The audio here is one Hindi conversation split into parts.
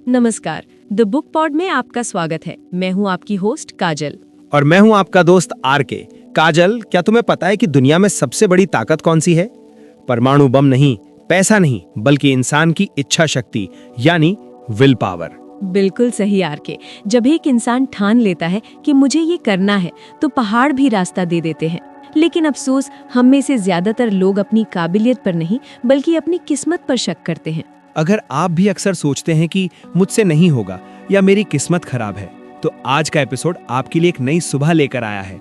नमस्कार, द बुक पॉड में आपका स्वागत है। मैं हूं आपकी होस्ट काजल। और मैं हूं आपका दोस्त आर.के। काजल, क्या तुम्हें पता है कि दुनिया में सबसे बड़ी ताकत कौन सी है? परमाणु बम नहीं, पैसा नहीं, बल्कि इंसान की इच्छा शक्ति, यानी विल पावर। बिल्कुल सही आर.के। जब एक इंसान ठान लेता है कि मुझे ये करना है, तो पहाड़ भी रास्ता दे देते हैं। लेकिन अफसोस, हम में से ज्यादातर लोग अपनी काबिलियत पर नहीं, बल्कि अपनी किस्मत पर शक करते हैं। अगर आप भी अक्सर सोचते हैं कि मुझसे नहीं होगा या मेरी किस्मत खराब है, तो आज का एपिसोड आपके लिए एक नई सुबह लेकर आया है।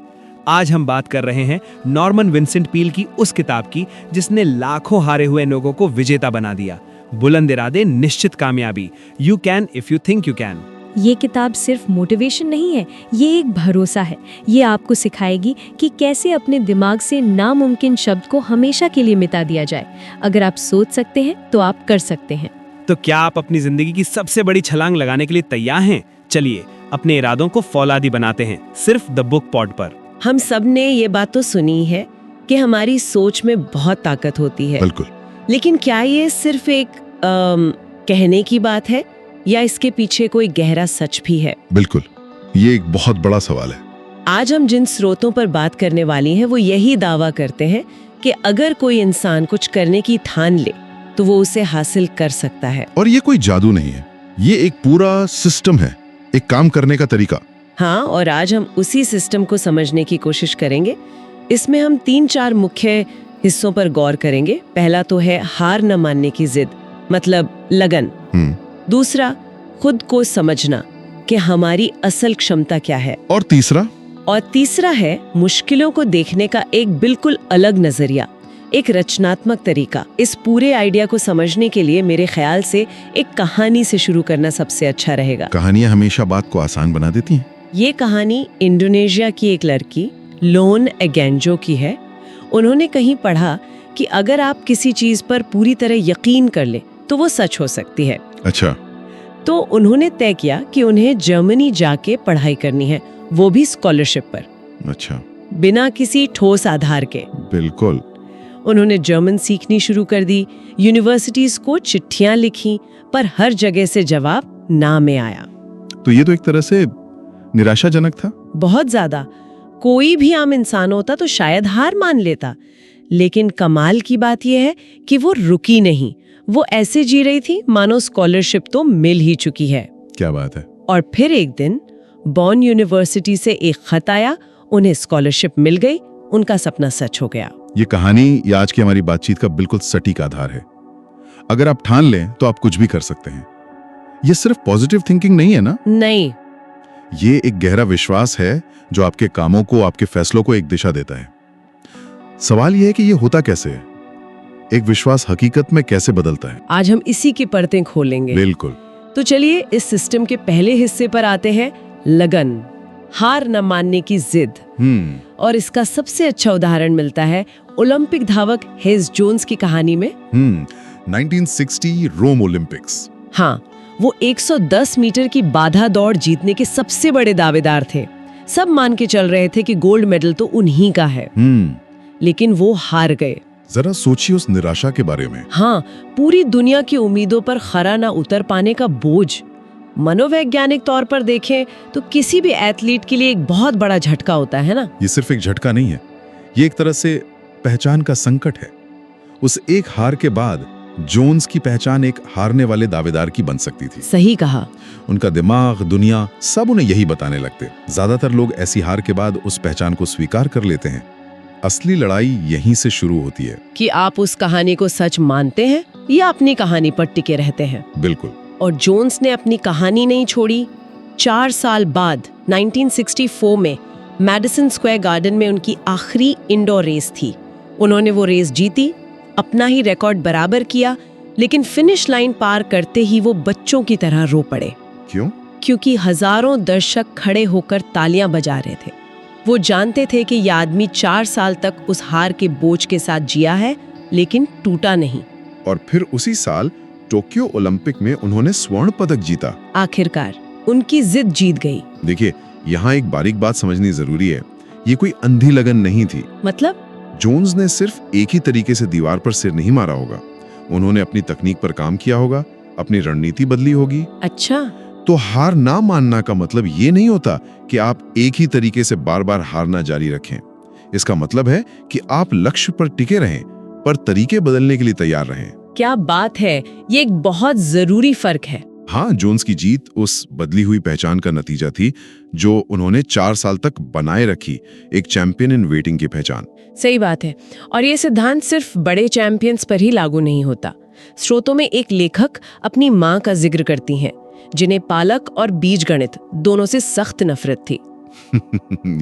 आज हम बात कर रहे हैं नॉर्मन विंसेंट पील की उस किताब की जिसने लाखों हारे हुए लोगों को विजेता बना दिया। बुलंद इरादे, निश्चित कामयाबी। You can if you think you can. ये किताब सिर्फ मोटिवेशन नहीं है, ये एक भरोसा है। ये आपको सिखाएगी कि कैसे अपने दिमाग से नामुमकिन शब्द को हमेशा के लिए मिटा दिया जाए। अगर आप सोच सकते हैं तो आप कर सकते हैं। तो क्या आप अपनी जिंदगी की सबसे बड़ी छलांग लगाने के लिए तैयार हैं? चलिए अपने इरादों को फौलादी बनाते हैं, सिर्फ द बुक पॉड पर। हम सब ने ये बात तो सुनी है कि हमारी सोच में बहुत ताकत होती है। बिल्कुल। लेकिन क्या ये सिर्फ एक कहने की बात है या इसके पीछे कोई गहरा सच भी है? बिल्कुल, ये एक बहुत बड़ा सवाल है। आज हम जिन स्रोतों पर बात करने वाली हैं वो यही दावा करते हैं कि अगर कोई इंसान कुछ करने की ठान ले तो वो उसे हासिल कर सकता है। और ये कोई जादू नहीं है, ये एक पूरा सिस्टम है, एक काम करने का तरीका। हाँ, और आज हम उसी सिस्टम को समझने की कोशिश करेंगे। इसमें हम 3-4 मुख्य हिस्सों पर गौर करेंगे। पहला तो है हार न मानने की जिद, मतलब लगन। दूसरा, खुद को समझना कि हमारी असल क्षमता क्या है। और तीसरा है मुश्किलों को देखने का एक बिल्कुल अलग नजरिया, एक रचनात्मक तरीका। इस पूरे आइडिया को समझने के लिए मेरे ख्याल से एक कहानी से शुरू करना सबसे अच्छा रहेगा। कहानियां हमेशा बात को आसान बना देती हैं। ये कहानी इंडोनेशिया की एक लड़की लोन एगेंजो की है। उन्होंने कहीं पढ़ा कि अगर आप किसी चीज पर पूरी तरह यकीन कर ले तो वो सच हो सकती है। अच्छा। तो उन्होंने तय किया कि उन्हें जर्मनी जाके पढ़ाई करनी है, वो भी स्कॉलरशिप पर। अच्छा। बिना किसी ठोस आधार के। बिल्कुल। उन्होंने जर्मन सीखनी शुरू कर दी, यूनिवर्सिटीज को चिट्ठियां लिखी, पर हर जगह से जवाब ना में आया। तो ये तो एक तरह से निराशाजनक था। बहुत ज्यादा। कोई भी आम इंसान होता तो शायद हार मान लेता। लेकिन कमाल की बात यह है कि वो रुकी नहीं। वो ऐसे जी रही थी मानो स्कॉलरशिप तो मिल ही चुकी है। क्या बात है। और फिर एक दिन बॉन यूनिवर्सिटी से एक खत आया, उन्हें स्कॉलरशिप मिल गई, उनका सपना सच हो गया। ये कहानी या आज की हमारी बातचीत का बिल्कुल सटीक आधार है। अगर आप ठान लें तो आप कुछ भी कर सकते हैं। ये सिर्फ पॉजिटिव थिंकिंग नहीं है ना? नहीं, ये एक गहरा विश्वास है जो आपके कामों को, आपके फैसलों को एक दिशा देता है। सवाल यह है कि ये होता कैसे है, एक विश्वास हकीकत में कैसे बदलता है। आज हम इसी की परतें खोलेंगे। बिल्कुल। तो चलिए इस सिस्टम के पहले हिस्से पर आते हैं, लगन, हार न मानने की जिद। और इसका सबसे अच्छा उदाहरण मिलता है ओलंपिक धावक हेज जोन्स की कहानी में। 1960 रोम ओलंपिक्स। हाँ, वो 110 मीटर की बाधा दौड़ जीतने के सबसे बड़े दावेदार थे। सब मान के चल रहे थे कि गोल्ड मेडल तो उन्हीं का है। लेकिन वो हार गए। जरा सोचिए उस निराशा के बारे में। हाँ, पूरी दुनिया की उम्मीदों पर खरा ना उतर पाने का बोझ। मनोवैज्ञानिक तौर पर देखें तो किसी भी एथलीट के लिए एक बहुत बड़ा झटका होता है ना। ये सिर्फ एक झटका नहीं है, ये एक तरह से पहचान का संकट है। उस एक हार के बाद जोन्स की पहचान एक हारने वाले दावेदार की बन सकती थी। सही कहा। उनका दिमाग, दुनिया, सब उन्हें यही बताने लगते। ज्यादातर लोग ऐसी हार के बाद उस पहचान को स्वीकार कर लेते हैं। असली लड़ाई यहीं से शुरू होती है कि आप उस कहानी को सच मानते हैं या अपनी कहानी पर टिके रहते हैं। बिल्कुल। और जोन्स ने अपनी कहानी नहीं छोड़ी। 4 साल बाद 1964 में मैडिसन स्क्वायर गार्डन में उनकी आखिरी इंडोर रेस थी। उन्होंने वो रेस जीती, अपना ही रिकॉर्ड बराबर किया, लेकिन फिनिश लाइन पार करते ही वो बच्चों की तरह रो पड़े। क्यों? क्योंकि हजारों दर्शक खड़े होकर तालियां बजा रहे थे। वो जानते थे कि यह आदमी 4 साल तक उस हार के बोझ के साथ जिया है, लेकिन टूटा नहीं। और फिर उसी साल टोक्यो ओलंपिक में उन्होंने स्वर्ण पदक जीता। आखिरकार उनकी जिद जीत गई। देखिए, यहाँ एक बारीक बात समझनी जरूरी है। ये कोई अंधी लगन नहीं थी। मतलब? जोन्स ने सिर्फ एक ही तरीके से दीवार पर सिर नहीं मारा होगा। उन्होंने अपनी तकनीक पर काम किया होगा, अपनी रणनीति बदली होगी। अच्छा, तो हार ना मानना का मतलब ये नहीं होता कि आप एक ही तरीके से बार बार हारना जारी रखें। इसका मतलब है कि आप लक्ष्य पर टिके रहें, पर तरीके बदलने के लिए तैयार रहें। क्या बात है, ये एक बहुत जरूरी फर्क है। हाँ, जोन्स की जीत उस बदली हुई पहचान का नतीजा थी जो उन्होंने 4 साल तक बनाए रखी, एक चैंपियन इन वेटिंग की पहचान। सही बात है। और ये सिद्धांत सिर्फ बड़े चैंपियंस पर ही लागू नहीं होता। स्रोतों में एक लेखक अपनी माँ का जिक्र करती हैं, जिन्हें पालक और बीजगणित दोनों से सख्त नफरत थी।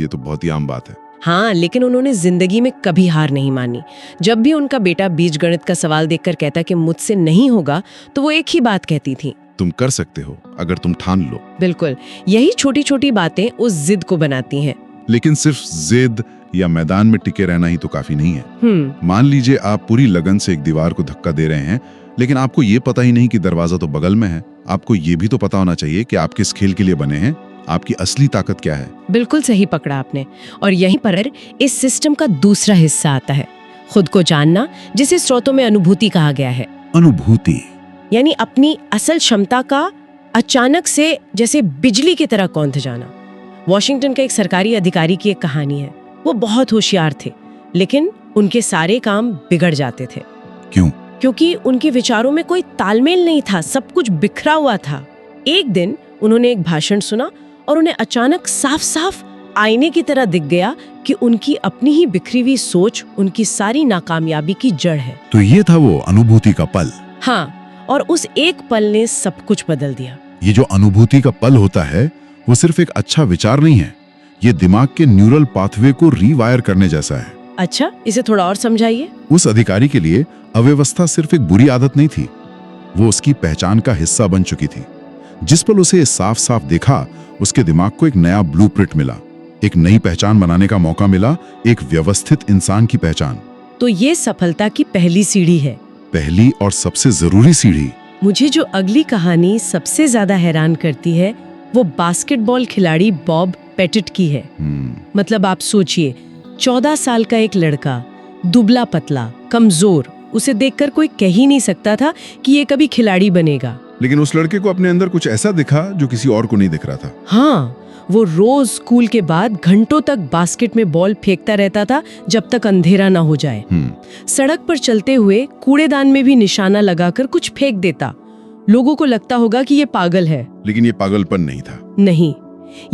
ये तो बहुत ही आम बात है। हाँ, लेकिन उन्होंने जिंदगी में कभी हार नहीं मानी। जब भी उनका बेटा बीजगणित का सवाल देखकर कहता कि मुझसे नहीं होगा, तो वो एक ही बात कहती थी, तुम कर सकते हो अगर तुम ठान लो। बिल्कुल, यही छोटी छोटी बातें उस जिद को बनाती हैं। लेकिन सिर्फ जिद या मैदान में टिके रहना ही तो काफी नहीं है। मान लीजिए आप पूरी लगन से एक दीवार को धक्का दे रहे हैं, लेकिन आपको ये पता ही नहीं कि दरवाजा तो बगल में है। आपको ये भी तो पता होना चाहिए कि आप किस खेल के लिए बने हैं, आपकी असली ताकत क्या है। बिल्कुल सही पकड़ा आपने। और यहीं पर इस सिस्टम का दूसरा हिस्सा आता है, खुद को जानना, जिसे स्रोतों में अनुभूति कहा गया है। अनुभूति यानी अपनी असल क्षमता का अचानक से जैसे बिजली की तरह कौंध जाना। वॉशिंगटन का एक सरकारी अधिकारी की एक कहानी है। वो बहुत होशियार थे, लेकिन उनके सारे काम बिगड़ जाते थे। क्यों? क्योंकि उनके विचारों में कोई तालमेल नहीं था, सब कुछ बिखरा हुआ था। एक दिन उन्होंने एक भाषण सुना और उन्हें अचानक साफ साफ आईने की तरह दिख गया कि उनकी अपनी ही बिखरी हुई सोच उनकी सारी नाकामयाबी की जड़ है। तो ये था वो अनुभूति का पल। हाँ, और उस एक पल ने सब कुछ बदल दिया। ये जो अनुभूति का पल होता है, वो सिर्फ एक अच्छा विचार नहीं है, ये दिमाग के न्यूरल पाथवे को रीवायर करने जैसा है। अच्छा, इसे थोड़ा और समझाइए। उस अधिकारी के लिए अव्यवस्था सिर्फ एक बुरी आदत नहीं थी, वो उसकी पहचान का हिस्सा बन चुकी थी। जिस पल उसे साफ साफ देखा, उसके दिमाग को एक नया ब्लूप्रिंट मिला, एक नई पहचान बनाने का मौका मिला, एक व्यवस्थित इंसान की पहचान। तो ये सफलता की पहली सीढ़ी है, पहली और सबसे जरूरी सीढ़ी। मुझे जो अगली कहानी सबसे ज्यादा हैरान करती है, वो बास्केटबॉल खिलाड़ी बॉब पेटिट की है। मतलब आप सोचिए, 14 साल का एक लड़का, दुबला पतला, कमजोर, उसे देखकर कोई कह ही नहीं सकता था कि ये कभी खिलाड़ी बनेगा। लेकिन उस लड़के को अपने अंदर कुछ ऐसा दिखा जो किसी और को नहीं दिख रहा था। हाँ, वो रोज स्कूल के बाद घंटों तक बास्केट में बॉल फेंकता रहता था जब तक अंधेरा ना हो जाए। सड़क पर चलते हुए कूड़ेदान में भी निशाना लगाकर कुछ फेंक देता। लोगों को लगता होगा कि ये पागल है, लेकिन ये पागलपन नहीं था। नहीं,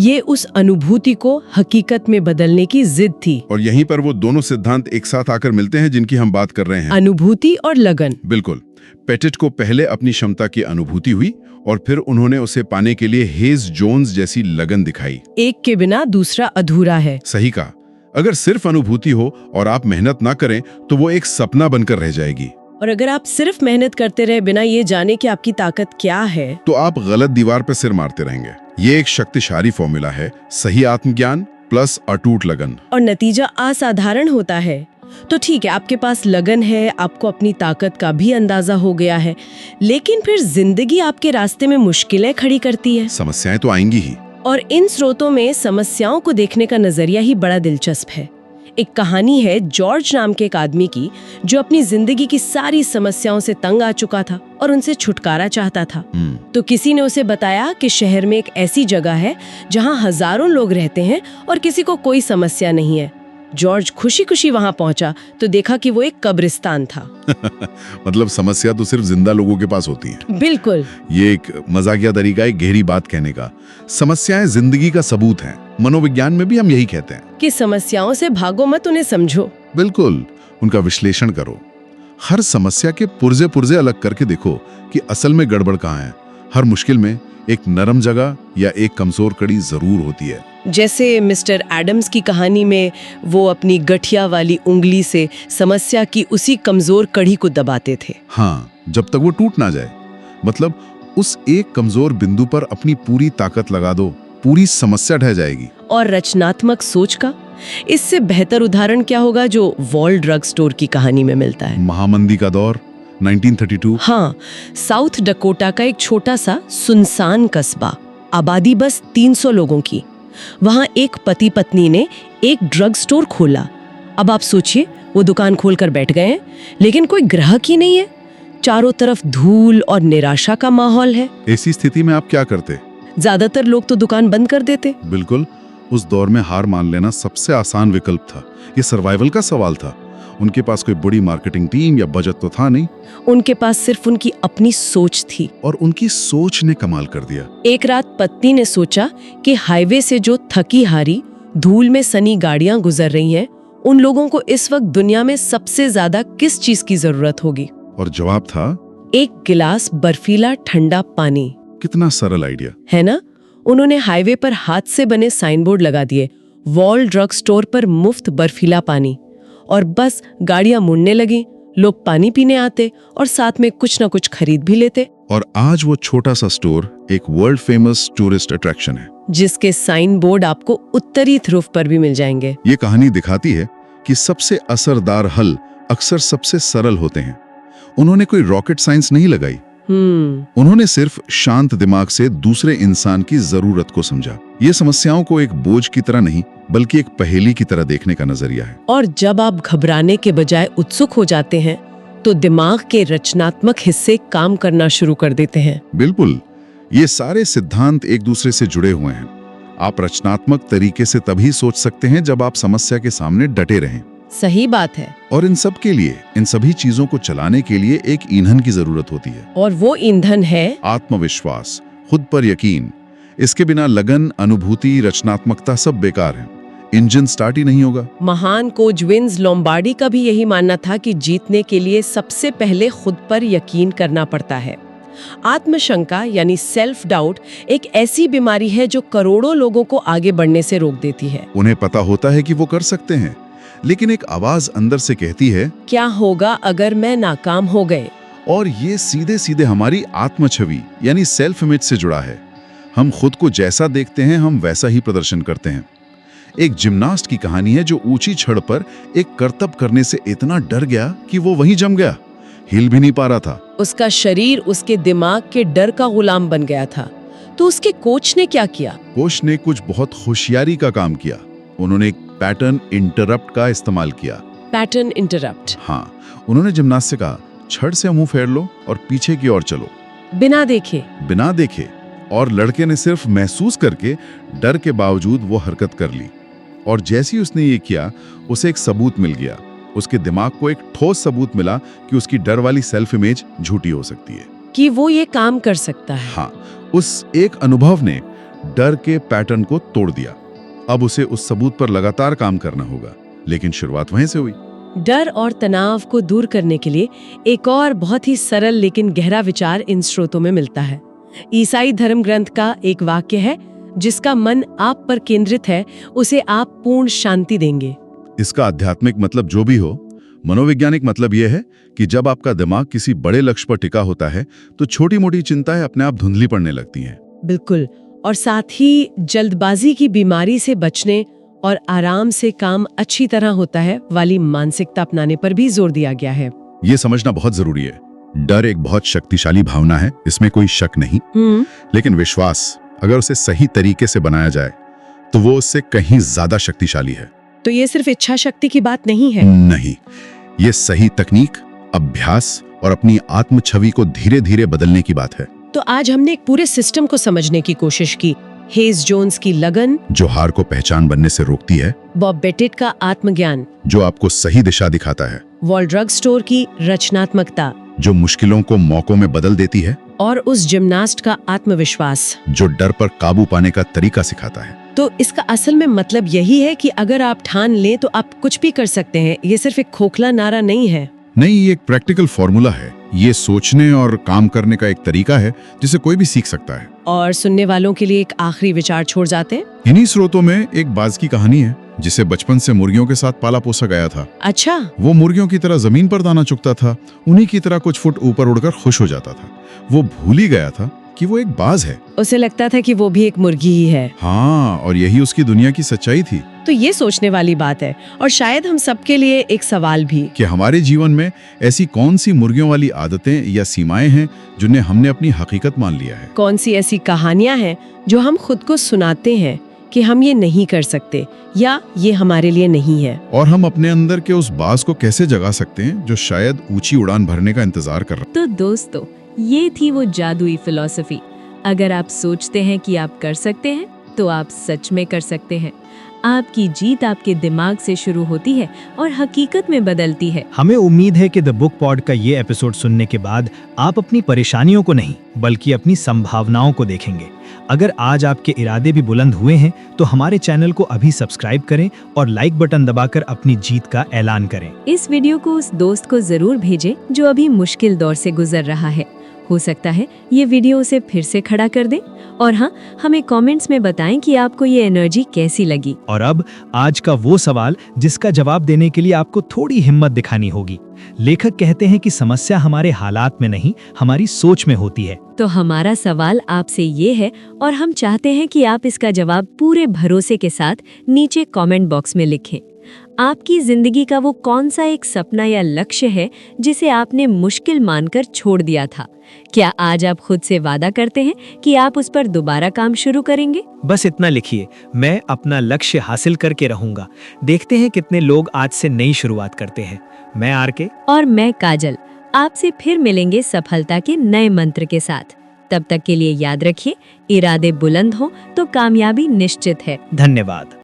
ये उस अनुभूति को हकीकत में बदलने की जिद थी। और यहीं पर वो दोनों सिद्धांत एक साथ आकर मिलते हैं जिनकी हम बात कर रहे हैं, अनुभूति और लगन। बिल्कुल। पेटिट को पहले अपनी क्षमता की अनुभूति हुई और फिर उन्होंने उसे पाने के लिए हेज जोन्स जैसी लगन दिखाई। एक के बिना दूसरा अधूरा है। सही कहा। अगर सिर्फ अनुभूति हो और आप मेहनत ना करें तो वो एक सपना बनकर रह जाएगी। और अगर आप सिर्फ मेहनत करते रहे बिना ये जाने कि आपकी ताकत क्या है, तो आप गलत दीवार पर सिर मारते रहेंगे। ये एक शक्तिशाली फॉर्मूला है, सही आत्मज्ञान प्लस अटूट लगन। और नतीजा असाधारण होता है। तो ठीक है, आपके पास लगन है, आपको अपनी ताकत का भी अंदाजा हो गया है, लेकिन फिर जिंदगी आपके रास्ते में मुश्किलें खड़ी करती है। समस्याएं तो आएंगी ही। और इन स्रोतों में समस्याओं को देखने का नजरिया ही बड़ा दिलचस्प है। एक कहानी है जॉर्ज नाम के एक आदमी की, जो अपनी जिंदगी की सारी समस्याओं से तंग आ चुका था और उनसे छुटकारा चाहता था। तो किसी ने उसे बताया कि शहर में एक ऐसी जगह है जहां हजारों लोग रहते हैं और किसी को कोई समस्या नहीं है। जॉर्ज खुशी खुशी वहां पहुंचा तो देखा कि वो एक कब्रिस्तान था। मतलब समस्या तो सिर्फ जिंदा लोगों के पास होती है। बिल्कुल। ये एक मजाकिया तरीका है गहरी बात कहने का। समस्याएं जिंदगी का सबूत हैं। मनोविज्ञान में भी हम यही कहते हैं कि समस्याओं से भागो मत, उन्हें समझो। बिल्कुल, उनका विश्लेषण करो। हर समस्या के पुर्जे पुर्जे अलग करके देखो कि असल में गड़बड़ कहाँ है। हर मुश्किल में एक नरम जगह या एक कमजोर कड़ी जरूर होती है। जैसे मिस्टर एडम्स की कहानी में वो अपनी गठिया वाली उंगली से समस्या की उसी कमजोर कड़ी को दबाते थे। हाँ, जब तक वो टूट ना जाए। मतलब उस एक कमजोर बिंदु पर अपनी पूरी ताकत लगा दो, पूरी समस्या ढह जाएगी। और रचनात्मक सोच का इससे बेहतर उदाहरण क्या होगा जो वॉल ड्रग स्टोर की कहानी में मिलता है। महामंदी का दौर 1932। हाँ, साउथ डकोटा का एक छोटा सा सुनसान कस्बा, आबादी बस 300 लोगों की। वहां एक पति पत्नी ने एक ड्रग स्टोर खोला। अब आप सोचिए, वो दुकान खोलकर बैठ गए हैं, लेकिन कोई ग्राहक ही नहीं है। चारों तरफ धूल और निराशा का माहौल है। ऐसी स्थिति में आप क्या करते? ज्यादातर लोग तो दुकान बंद कर देते। बिल्कुल, उस दौर में हार मान लेना सबसे आसान विकल्प था। ये सर्वाइवल का सवाल था। उनके पास कोई बड़ी मार्केटिंग टीम या बजट तो था नहीं। उनके पास सिर्फ उनकी अपनी सोच थी। और उनकी सोच ने कमाल कर दिया। एक रात पत्नी ने सोचा कि हाईवे से जो थकी हारी धूल में सनी गाड़ियां गुजर रही हैं, उन लोगों को इस वक्त दुनिया में सबसे ज्यादा किस चीज की जरूरत होगी। और जवाब था एक गिलास बर्फीला ठंडा पानी। कितना सरल आइडिया है ना? उन्होंने हाईवे पर हाथ से बने साइन बोर्ड लगा दिए, वॉल ड्रग स्टोर पर मुफ्त बर्फीला पानी। और बस गाड़ियां मुड़ने लगी, लोग पानी पीने आते और साथ में कुछ ना कुछ खरीद भी लेते। और आज वो छोटा सा स्टोर एक वर्ल्ड फेमस टूरिस्ट अट्रैक्शन है, जिसके साइन बोर्ड आपको उत्तरी ध्रुव पर भी मिल जाएंगे। ये कहानी दिखाती है कि सबसे असरदार हल अक्सर सबसे सरल होते हैं। उन्होंने कोई रॉकेट साइंस नहीं लगाई। उन्होंने सिर्फ शांत दिमाग से दूसरे इंसान की जरूरत को समझा। ये समस्याओं को एक बोझ की तरह नहीं बल्कि एक पहेली की तरह देखने का नजरिया है। और जब आप घबराने के बजाय उत्सुक हो जाते हैं तो दिमाग के रचनात्मक हिस्से काम करना शुरू कर देते हैं। बिल्कुल, ये सारे सिद्धांत एक दूसरे से जुड़े हुए हैं। आप रचनात्मक तरीके से तभी सोच सकते हैं जब आप समस्या के सामने डटे रहें। सही बात है। और इन सब के लिए, इन सभी चीजों को चलाने के लिए एक ईंधन की जरूरत होती है। और वो ईंधन है आत्मविश्वास, खुद पर यकीन। इसके बिना लगन, अनुभूति, रचनात्मकता सब बेकार है। इंजन स्टार्ट ही नहीं होगा। महान कोच विंस लोम्बार्डी का भी यही मानना था कि जीतने के लिए सबसे पहले खुद पर यकीन करना पड़ता है। आत्मशंका यानी सेल्फ डाउट एक ऐसी बीमारी है जो करोड़ों लोगों को आगे बढ़ने से रोक देती है। उन्हें पता होता है कि वो कर सकते हैं, लेकिन एक आवाज अंदर से कहती है, क्या होगा अगर मैं नाकाम हो गए? और ये सीधे सीधे हमारी आत्मछवि यानी सेल्फ इमेज से जुड़ा है। हम खुद को जैसा देखते हैं हम वैसा ही प्रदर्शन करते हैं। एक जिम्नास्ट की कहानी है जो ऊंची छड़ पर एक करतब करने से इतना डर गया कि वो वहीं जम गया, हिल भी नहीं पा रहा था। उसका शरीर उसके दिमाग के डर का गुलाम बन गया था। तो उसके कोच ने क्या किया? कोच ने कुछ बहुत होशियारी का काम किया। उन्होंने एक पैटर्न इंटरप्ट का इस्तेमाल किया। Pattern interrupt? हाँ, उन्होंने जिम्नास्ट से कहा, छड़ से मुंह फेर लो और पीछे की ओर चलो। बिना देखे? बिना देखे। और लड़के ने सिर्फ महसूस करके डर के बावजूद वो हरकत कर ली। और जैसे ही उसने ये किया, उसे एक सबूत मिल गया। उसके दिमाग को एक ठोस सबूत मिला कि उसकी डर वाली सेल्फ इमेज झूठी हो सकती है, कि वो ये काम कर सकता है। हाँ, उस एक अनुभव ने डर के पैटर्न को तोड़ दिया। अब उसे उस सबूत पर लगातार काम करना होगा, लेकिन शुरुआत वहीं से हुई। डर और तनाव को दूर करने के लिए एक और बहुत ही सरल लेकिन गहरा विचार इन स्रोतों में मिलता है। ईसाई धर्म ग्रंथ का एक वाक्य है, जिसका मन आप पर केंद्रित है उसे आप पूर्ण शांति देंगे। इसका आध्यात्मिक मतलब जो भी हो, मनोवैज्ञानिक मतलब यह है कि जब आपका दिमाग किसी बड़े लक्ष्य पर टिका होता है तो छोटी मोटी चिंताएं अपने आप धुंधली पड़ने लगती हैं। बिल्कुल। और साथ ही जल्दबाजी की बीमारी से बचने और आराम से काम अच्छी तरह होता है वाली मानसिकता अपनाने पर भी जोर दिया गया है। ये समझना बहुत जरूरी है। डर एक बहुत शक्तिशाली भावना है, इसमें कोई शक नहीं। लेकिन विश्वास अगर उसे सही तरीके से बनाया जाए तो वो उससे कहीं ज्यादा शक्तिशाली है। तो ये सिर्फ इच्छा शक्ति की बात नहीं है। नहीं, ये सही तकनीक, अभ्यास और अपनी आत्म छवि को धीरे धीरे बदलने की बात है। तो आज हमने एक पूरे सिस्टम को समझने की कोशिश की। हेज जोन्स की लगन, जो हार को पहचान बनने से रोकती है। बॉब बेटेट का आत्मज्ञान, जो आपको सही दिशा दिखाता है। वॉल ड्रग स्टोर की रचनात्मकता, जो मुश्किलों को मौकों में बदल देती है। और उस जिम्नास्ट का आत्मविश्वास, जो डर पर काबू पाने का तरीका सिखाता है। तो इसका असल में मतलब यही है कि अगर आप ठान लें तो आप कुछ भी कर सकते हैं। ये सिर्फ एक खोखला नारा नहीं है। नहीं, ये एक प्रैक्टिकल फॉर्मूला है। ये सोचने और काम करने का एक तरीका है जिसे कोई भी सीख सकता है। और सुनने वालों के लिए एक आखिरी विचार छोड़ जाते हैं। इन्हीं स्रोतों में एक बाज की कहानी है जिसे बचपन से मुर्गियों के साथ पाला पोसा गया था। अच्छा। वो मुर्गियों की तरह जमीन पर दाना चुगता था, उन्हीं की तरह कुछ फुट ऊपर उड़कर खुश हो जाता था। वो भूल ही गया था कि वो एक बाज है। उसे लगता था कि वो भी एक मुर्गी ही है। हाँ, और यही उसकी दुनिया की सच्चाई थी। तो ये सोचने वाली बात है, और शायद हम सबके लिए एक सवाल भी, कि हमारे जीवन में ऐसी कौन सी मुर्गियों वाली आदतें या सीमाएं हैं जिन्हें हमने अपनी हकीकत मान लिया है। कौन सी ऐसी कहानियां हैं जो हम खुद को सुनाते हैं कि हम ये नहीं कर सकते या ये हमारे लिए नहीं है। और हम अपने अंदर के उस बाज को कैसे जगा सकते हैं जो शायद ऊंची उड़ान भरने का इंतजार कर रहा तो दोस्तों, ये थी वो जादुई फिलॉसफी। अगर आप सोचते हैं कि आप कर सकते हैं तो आप सच में कर सकते हैं। आपकी जीत आपके दिमाग से शुरू होती है और हकीकत में बदलती है। हमें उम्मीद है कि द बुक पॉड का ये एपिसोड सुनने के बाद आप अपनी परेशानियों को नहीं बल्कि अपनी संभावनाओं को देखेंगे। अगर आज आपके इरादे भी बुलंद हुए हैं तो हमारे चैनल को अभी सब्सक्राइब करें और लाइक बटन दबाकर अपनी जीत का ऐलान करें। इस वीडियो को उस दोस्त को जरूर भेजें जो अभी मुश्किल दौर से गुजर रहा है। हो सकता है ये वीडियो उसे फिर से खड़ा कर दे। और हाँ, हमें कमेंट्स में बताएं कि आपको ये एनर्जी कैसी लगी। और अब आज का वो सवाल जिसका जवाब देने के लिए आपको थोड़ी हिम्मत दिखानी होगी। लेखक कहते हैं कि समस्या हमारे हालात में नहीं, हमारी सोच में होती है। तो हमारा सवाल आपसे ये है और हम चाहते हैं कि आप इसका जवाब पूरे भरोसे के साथ नीचे कमेंट बॉक्स में लिखें। आपकी जिंदगी का वो कौन सा एक सपना या लक्ष्य है जिसे आपने मुश्किल मानकर छोड़ दिया था? क्या आज आप खुद से वादा करते हैं कि आप उस पर दोबारा काम शुरू करेंगे? बस इतना लिखिए, मैं अपना लक्ष्य हासिल करके रहूंगा। देखते हैं कितने लोग आज से नई शुरुआत करते हैं। मैं आरके और मैं काजल आपसे फिर मिलेंगे सफलता के नए मंत्र के साथ। तब तक के लिए याद रखिए, इरादे बुलंद हो तो कामयाबी निश्चित है। धन्यवाद।